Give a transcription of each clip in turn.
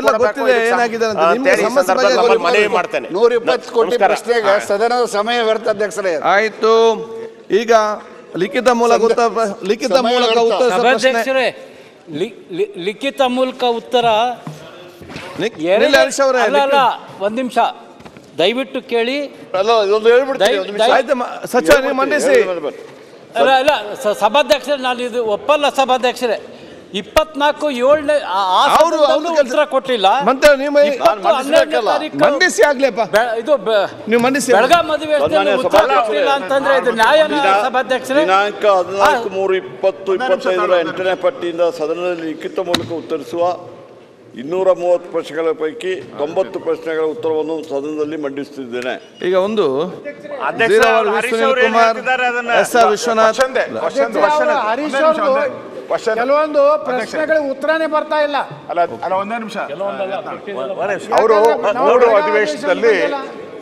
ಎಲ್ಲ ಗೊತ್ತಿದೆ ಏನಾಗಿದೆ ಅಂತ. ನಿಮಗೆ ಸಮಸ್ಯೆ ಬಗ್ಗೆ ಮನವಿ ಮಾಡ್ತೇನೆ. 120 ಕೋಟಿ ಪ್ರಶ್ನೆಗೆ ಸದನದ ಸಮಯ ವ್ಯರ್ಥ ಅಧ್ಯಕ್ಷರೇ. ಆಯ್ತು, ಈಗ ಲಿಖಿತ ಮೂಲಕ ಉತ್ತರ ಲಿಖಿತ ಮೂಲಕ ಉತ್ತರ ಒಂದ್ ನಿಮಿಷ ದಯವಿಟ್ಟು ಕೇಳಿ. ಸಚಿವ ನೀವು ಮಂಡಿಸಿ. ಅಲ್ಲ ಸಭಾಧ್ಯಕ್ಷರೇ, ನಾನು ಇದು ಒಪ್ಪಲ್ಲ ಸಭಾಧ್ಯಕ್ಷರೇ. 24/7 ಉತ್ತರ ಕೊಟ್ಟಿಲ್ಲ. ಮಂಡಿಸಿ ಆಗ್ಲೇಪ್ಪ, ಇದು ನೀವು ಮಂಡಿಸಿ. ಬೆಳಗಾವಿ ಮದುವೆ ಉತ್ತರ ಕೊಟ್ಟಿಲ್ಲ ಅಂತಂದ್ರೆ ಇದು ನ್ಯಾಯನ ಸಭಾಧ್ಯಕ್ಷರೇ? ದಿನಾಂಕ 14/3/2025 8ನೇ ಪಟ್ಟಿಯಿಂದ ಸದನದಲ್ಲಿ ಲಿಖಿತ ಮೂಲಕ ಉತ್ತರಿಸುವ 230 ಪ್ರಶ್ನೆಗಳ ಪೈಕಿ 90 ಪ್ರಶ್ನೆಗಳ ಉತ್ತರವನ್ನು ಸದನದಲ್ಲಿ ಮಂಡಿಸುತ್ತಿದ್ದೇನೆ. ಈಗ ಒಂದು ಸುನೀಲ್ ಕುಮಾರ್, SR ವಿಶ್ವನಾಥ್, ಕೆಲವೊಂದು ಪ್ರಶ್ನೆಗಳಿಗೆ ಉತ್ತರನೇ ಬರ್ತಾ ಇಲ್ಲ. ಅಲ್ಲ ಒಂದೇ ನಿಮಿಷ, ಅವರು 3 ಅಧಿವೇಶನದಲ್ಲಿ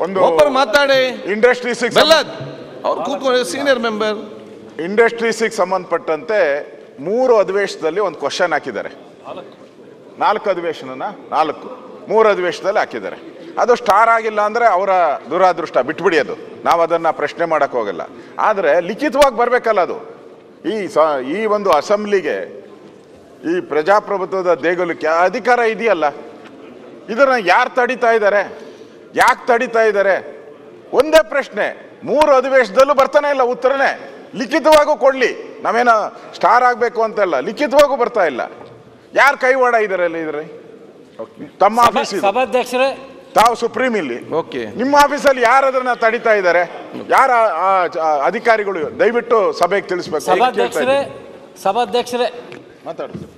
ಒಂದು ಒಬ್ಬರು ಮಾತಾಡಿ. ಇಂಡಸ್ಟ್ರಿ 6 ಅವ್ರು ಕೂತ್ಕೊಂಡು ಸೀನಿಯರ್ ಮೆಂಬರ್. ಇಂಡಸ್ಟ್ರಿ 6 ಸಂಬಂಧಪಟ್ಟಂತೆ 3 ಅಧಿವೇಶನದಲ್ಲಿ ಒಂದು ಕ್ವಶನ್ ಹಾಕಿದ್ದಾರೆ. 4 ಅಧಿವೇಶನ 3 ಅಧಿವೇಶನದಲ್ಲಿ ಹಾಕಿದ್ದಾರೆ. ಅದು ಸ್ಟಾರ್ ಆಗಿಲ್ಲ ಅಂದ್ರೆ ಅವರ ದುರಾದೃಷ್ಟ, ಬಿಟ್ಬಿಡಿ, ಅದು ನಾವು ಅದನ್ನ ಪ್ರಶ್ನೆ ಮಾಡಕ್ ಹೋಗಲ್ಲ. ಆದ್ರೆ ಲಿಖಿತವಾಗಿ ಬರ್ಬೇಕಲ್ಲ ಅದು. ಈ ಒಂದು ಅಸೆಂಬ್ಲಿಗೆ, ಈ ಪ್ರಜಾಪ್ರಭುತ್ವದ ದೇಗುಲಕ್ಕೆ ಅಧಿಕಾರ ಇದೆಯಲ್ಲ, ಇದನ್ನ ಯಾರು ತಡಿತಾ ಇದ್ದಾರೆ, ಯಾಕೆ ತಡಿತಾ ಇದ್ದಾರೆ? ಒಂದೇ ಪ್ರಶ್ನೆ 3 ಅಧಿವೇಶನದಲ್ಲೂ ಬರ್ತಾನೆ ಇಲ್ಲ ಉತ್ತರನೇ. ಲಿಖಿತವಾಗೂ ಕೊಡ್ಲಿ, ನಾವೇನೋ ಸ್ಟಾರ್ ಆಗ್ಬೇಕು ಅಂತೆಲ್ಲ, ಲಿಖಿತವಾಗೂ ಬರ್ತಾ ಇಲ್ಲ. ಯಾರು ಕೈವಾಡ ಇದ್ದಾರೆ ಇದ್ರಲ್ಲಿ? ತಮ್ಮ ಆಫೀಸ್, ಸಭಾಧ್ಯಕ್ಷರೇ ತಾವು ಸುಪ್ರೀಂ ಇಲ್ಲಿ, ನಿಮ್ಮ ಆಫೀಸಲ್ಲಿ ಯಾರು ಅದನ್ನ ತಡಿತಾ ಇದ್ದಾರೆ? ಯಾರ ಅಧಿಕಾರಿಗಳು? ದಯವಿಟ್ಟು ಸಭೆಗೆ ತಿಳಿಸ್ಬೇಕು. ಸಭಾಧ್ಯಕ್ಷರೇ ಮಾತಾಡ್ತಾರೆ.